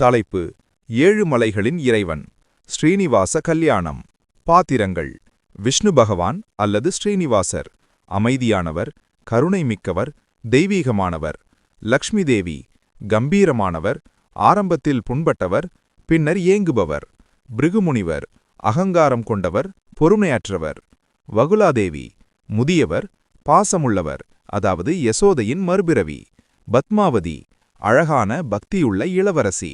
தலைப்பு: ஏழு மலைகளின் இறைவன். ஸ்ரீனிவாச கல்யாணம். பாத்திரங்கள்: விஷ்ணு பகவான் அல்லது ஸ்ரீனிவாசர், அமைதியானவர், கருணை மிக்கவர், தெய்வீகமானவர். லக்ஷ்மி தேவி, கம்பீரமானவர், ஆரம்பத்தில் புண்பட்டவர், பின்னர் ஏங்குபவர். பிருகுமுனிவர், அகங்காரம் கொண்டவர், பொறுமையற்றவர். வகுலாதேவி, முதியவர், பாசமுள்ளவர், அதாவது யசோதையின் மறுபிறவி. பத்மாவதி, அழகான பக்தியுள்ள இளவரசி.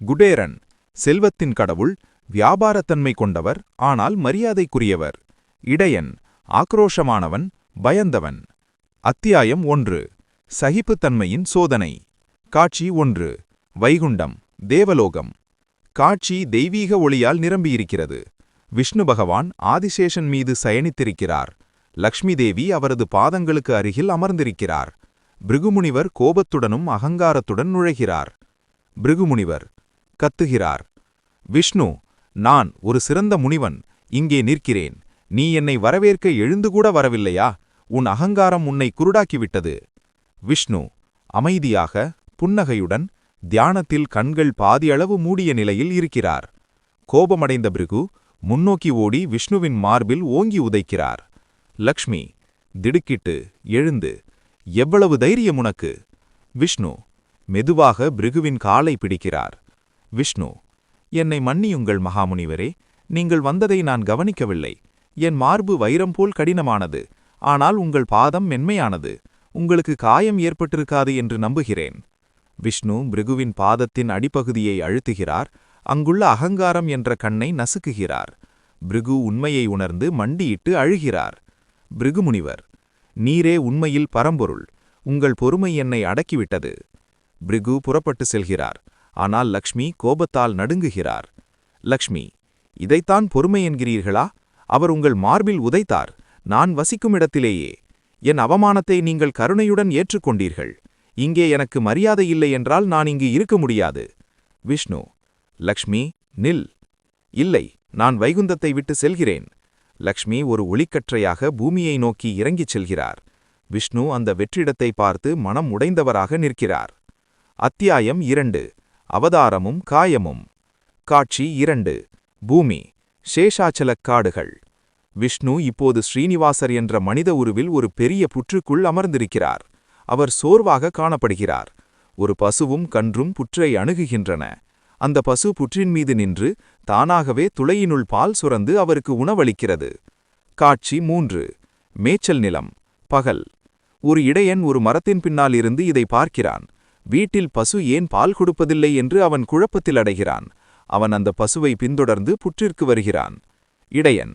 குடேரன், செல்வத்தின் கடவுள், வியாபாரத்தன்மை கொண்டவர், ஆனால் மரியாதைக்குரியவர். இடையன், ஆக்ரோஷமானவன், பயந்தவன். அத்தியாயம் 1. சகிப்புத்தன்மையின் சோதனை. காட்சி 1. வைகுண்டம், தேவலோகம். காட்சி தெய்வீக ஒளியால் நிரம்பியிருக்கிறது. விஷ்ணு பகவான் ஆதிசேஷன் மீது சயனித்திருக்கிறார். லக்ஷ்மி தேவி அவரது பாதங்களுக்கு அருகில் அமர்ந்திருக்கிறார். பிருகுமுனிவர் கோபத்துடனும் அகங்காரத்துடன் நுழைகிறார். பிருகுமுனிவர் கத்துகிறார்: விஷ்ணு, நான் ஒரு சிறந்த முனிவன், இங்கே நிற்கிறேன். நீ என்னை வரவேற்க எழுந்துகூட வரவில்லையா? உன் அகங்காரம் உன்னை குருடாக்கிவிட்டது. விஷ்ணு அமைதியாக, புன்னகையுடன், தியானத்தில் கண்கள் பாதியளவு மூடிய நிலையில் இருக்கிறார். கோபமடைந்த பிருகு முன்னோக்கி ஓடி விஷ்ணுவின் மார்பில் ஓங்கி உதைக்கிறார். லக்ஷ்மி திடுக்கிட்டு எழுந்து: எவ்வளவு தைரியம் உனக்கு? விஷ்ணு மெதுவாக பிருகுவின் காலை பிடிக்கிறார். விஷ்ணு: என்னை மன்னியுங்கள் மகாமுனிவரே, நீங்கள் வந்ததை நான் கவனிக்கவில்லை. என் மார்பு வைரம் போல் கடினமானது, ஆனால் உங்கள் பாதம் மென்மையானது. உங்களுக்கு காயம் ஏற்பட்டிருக்காது என்று நம்புகிறேன். விஷ்ணு பிருகுவின் பாதத்தின் அடிப்பகுதியை அழுத்துகிறார். அங்குள்ள அகங்காரம் என்ற கண்ணை நசுக்குகிறார். பிருகு உண்மையை உணர்ந்து மண்டியிட்டு அழுகிறார். பிருகுமுனிவர்: நீரே உண்மையில் பரம்பொருள். உங்கள் பொறுமை என்னை அடக்கிவிட்டது. பிருகு புறப்பட்டு செல்கிறார். ஆனால் லக்ஷ்மி கோபத்தால் நடுங்குகிறார். லக்ஷ்மி: இதைத்தான் பொறுமை என்கிறீர்களா? அவர் உங்கள் மார்பில் உதைத்தார், நான் வசிக்கும் இடத்திலேயே. என் அவமானத்தை நீங்கள் கருணையுடன் ஏற்றுக்கொண்டீர்கள். இங்கே எனக்கு மரியாதை இல்லை என்றால் நான் இங்கு இருக்க முடியாது. விஷ்ணு: லக்ஷ்மி நில். இல்லை, நான் வைகுந்தத்தை விட்டு செல்கிறேன். லக்ஷ்மி ஒரு ஒளிக்கற்றையாக பூமியை நோக்கி இறங்கிச் செல்கிறார். விஷ்ணு அந்த வெற்றிடத்தை பார்த்து மனம் உடைந்தவராக நிற்கிறார். அத்தியாயம் 2. அவதாரமும் காயமும். காட்சி 2. பூமி, சேஷாச்சலக் காடுகள். விஷ்ணு இப்போது ஸ்ரீனிவாசர் என்ற மனித உருவில் ஒரு பெரிய புற்றுக்குள் அமர்ந்திருக்கிறார். அவர் சோர்வாக காணப்படுகிறார். ஒரு பசுவும் கன்றும் புற்றை அணுகுகின்றன. அந்த பசு புற்றின் மீது நின்று தானாகவே துளையினுள் பால் சுரந்து அவருக்கு உணவளிக்கிறது. காட்சி 3. மேய்ச்சல் நிலம், பகல். ஒரு இடையன் ஒரு மரத்தின் பின்னால் இருந்து இதை பார்க்கிறான். வீட்டில் பசு ஏன் பால் கொடுப்பதில்லை என்று அவன் குழப்பத்தில் அடைகிறான். அவன் அந்த பசுவை பின்தொடர்ந்து புற்றிற்கு வருகிறான். இடையன்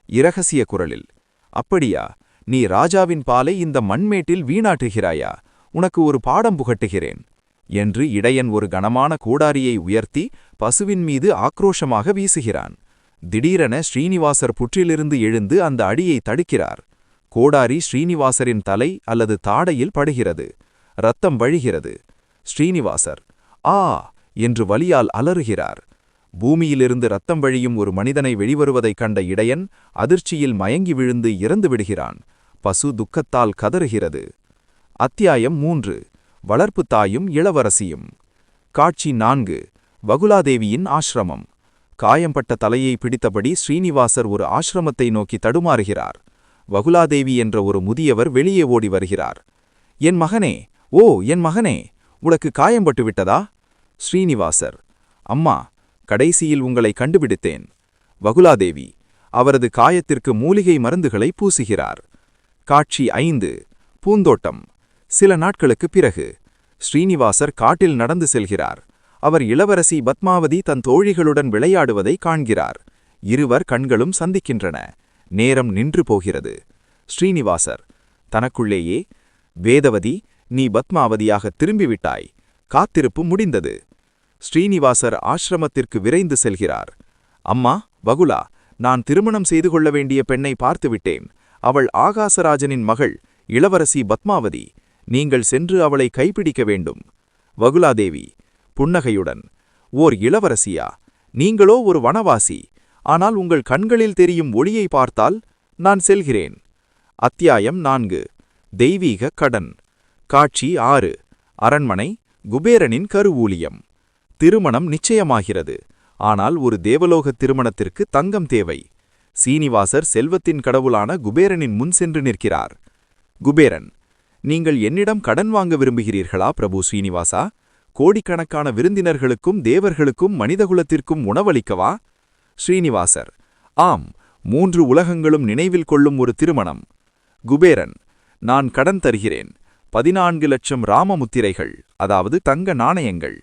இரகசிய குரலில்: அப்படியா? நீ ராஜாவின் பாலை இந்த மண்மேட்டில் வீணாட்டுகிறாயா? உனக்கு ஒரு பாடம் புகட்டுகிறேன் என்று இடையன் ஒரு கனமான கோடாரியை உயர்த்தி பசுவின் மீது ஆக்ரோஷமாக வீசுகிறான். திடீரென ஸ்ரீனிவாசர் புற்றிலிருந்து எழுந்து அந்த அடியை தடுக்கிறார். கோடாரி ஸ்ரீனிவாசரின் தலை அல்லது தாடையில் படுகிறது. இரத்தம் வழிகிறது. ஸ்ரீனிவாசர் ஆ என்று வலியால் அலறுகிறார். பூமியிலிருந்து இரத்தம் வழியும் ஒரு மனிதனை வெளிவருவதைக் கண்ட இடையன் அதிர்ச்சியில் மயங்கி விழுந்து இறந்து விடுகிறான். பசு துக்கத்தால் கதறுகிறது. அத்தியாயம் 3. வளர்ப்பு தாயும் இளவரசியும். காட்சி 4. வகுலாதேவியின் ஆசிரமம். காயம்பட்ட தலையை பிடித்தபடி ஸ்ரீனிவாசர் ஒரு ஆசிரமத்தை நோக்கி தடுமாறுகிறார். வகுலாதேவி என்ற ஒரு முதியவர் வெளியே ஓடி வருகிறார். என் மகனே, ஓ என் மகனே, உனக்கு காயம்பட்டு விட்டதா? ஸ்ரீனிவாசர்: அம்மா, கடைசியில் உங்களை கண்டுபிடித்தேன். வகுலாதேவி அவரது காயத்திற்கு மூலிகை மருந்துகளை பூசுகிறார். காட்சி 5. பூந்தோட்டம். சில நாட்களுக்குப் பிறகு ஸ்ரீனிவாசர் காட்டில் நடந்து செல்கிறார். அவர் இளவரசி பத்மாவதி தன் தோழிகளுடன் விளையாடுவதை காண்கிறார். இருவர் கண்களும் சந்திக்கின்றன. நேரம் நின்று போகிறது. ஸ்ரீனிவாசர் தனக்குள்ளேயே: வேதவதி, நீ பத்மாவதியாக திரும்பிவிட்டாய். காத்திருப்பு முடிந்தது. ஸ்ரீனிவாசர் ஆசிரமத்திற்கு விரைந்து செல்கிறார். அம்மா, வகுலா, நான் திருமணம் செய்து கொள்ள வேண்டிய பெண்ணை பார்த்துவிட்டேன். அவள் ஆகாசராஜனின் மகள், இளவரசி பத்மாவதி. நீங்கள் சென்று அவளை கைப்பிடிக்க வேண்டும். வகுலாதேவி புன்னகையுடன்: ஓர் இளவரசியா? நீங்களோ ஒரு வனவாசி. ஆனால் உங்கள் கண்களில் தெரியும் ஒளியை பார்த்தால் நான் செல்கிறேன். அத்தியாயம் 4. தெய்வீக கடன். காட்சி 6. அரண்மனை, குபேரனின் கருவூலியம். திருமணம் நிச்சயமாகிறது. ஆனால் ஒரு தேவலோக திருமணத்திற்கு தங்கம் தேவை. சீனிவாசர் செல்வத்தின் கடவுளான குபேரனின் முன் சென்று நிற்கிறார். குபேரன்: நீங்கள் என்னிடம் கடன் வாங்க விரும்புகிறீர்களா பிரபு ஸ்ரீனிவாசா? கோடிக்கணக்கான விருந்தினர்களுக்கும் தேவர்களுக்கும் மனிதகுலத்திற்கும் உணவளிக்கவா? ஸ்ரீனிவாசர்: ஆம், 3 உலகங்களும் நினைவில் கொள்ளும் ஒரு திருமணம். குபேரன்: நான் கடன் தருகிறேன். 14 லட்சம் ராமமுத்திரைகள், அதாவது தங்க நாணயங்கள்.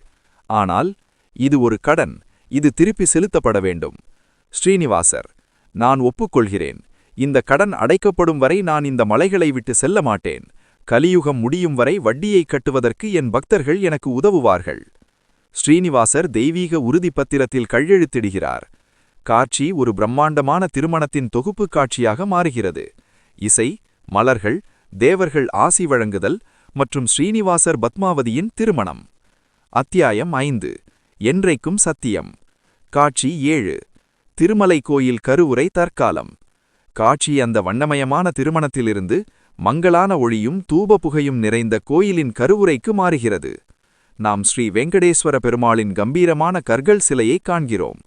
ஆனால் இது ஒரு கடன், இது திருப்பி செலுத்தப்பட வேண்டும். ஸ்ரீனிவாசர்: நான் ஒப்புக்கொள்கிறேன். இந்த கடன் அடைக்கப்படும் வரை நான் இந்த மலைகளை விட்டு செல்ல மாட்டேன். கலியுகம் முடியும் வரை வட்டியை கட்டுவதற்கு என் பக்தர்கள் எனக்கு உதவுவார்கள். ஸ்ரீனிவாசர் தெய்வீக உறுதிப்பத்திரத்தில் கையெழுத்திடுகிறார். காட்சி ஒரு பிரம்மாண்டமான திருமணத்தின் தொகுப்பு காட்சியாக மாறுகிறது. இசை, மலர்கள், தேவர்கள் ஆசி வழங்குதல் மற்றும் ஸ்ரீனிவாசர் பத்மாவதியின் திருமணம். அத்தியாயம் 5. என்றைக்கும் சத்தியம். காட்சி 7. திருமலை கோயில் கருவுரை தற்காலம். காட்சி அந்த வண்ணமயமான திருமணத்திலிருந்து மங்களான ஒளியும் தூப புகையும் நிறைந்த கோயிலின் கருவுரைக்கு மாறுகிறது. நாம் ஸ்ரீ வெங்கடேஸ்வர பெருமாளின் கம்பீரமான கற்கள் சிலையை காண்கிறோம்.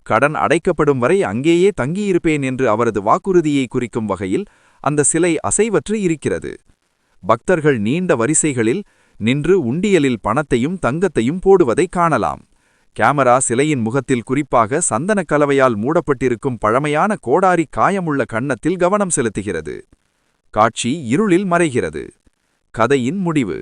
கடன் அடைக்கப்படும் வரை அங்கேயே தங்கியிருப்பேன் என்று அவரது வாக்குறுதியை குறிக்கும் வகையில் அந்த சிலை அசைவற்று இருக்கிறது. பக்தர்கள் நீண்ட வரிசைகளில் நின்று உண்டியலில் பணத்தையும் தங்கத்தையும் போடுவதை காணலாம். கேமரா சிலையின் முகத்தில், குறிப்பாக சந்தன கலவையால் மூடப்பட்டிருக்கும் பழமையான கோடாரி காயமுள்ள கன்னத்தில் கவனம் செலுத்துகிறது. காட்சி இருளில் மறைகிறது. கதையின் முடிவு.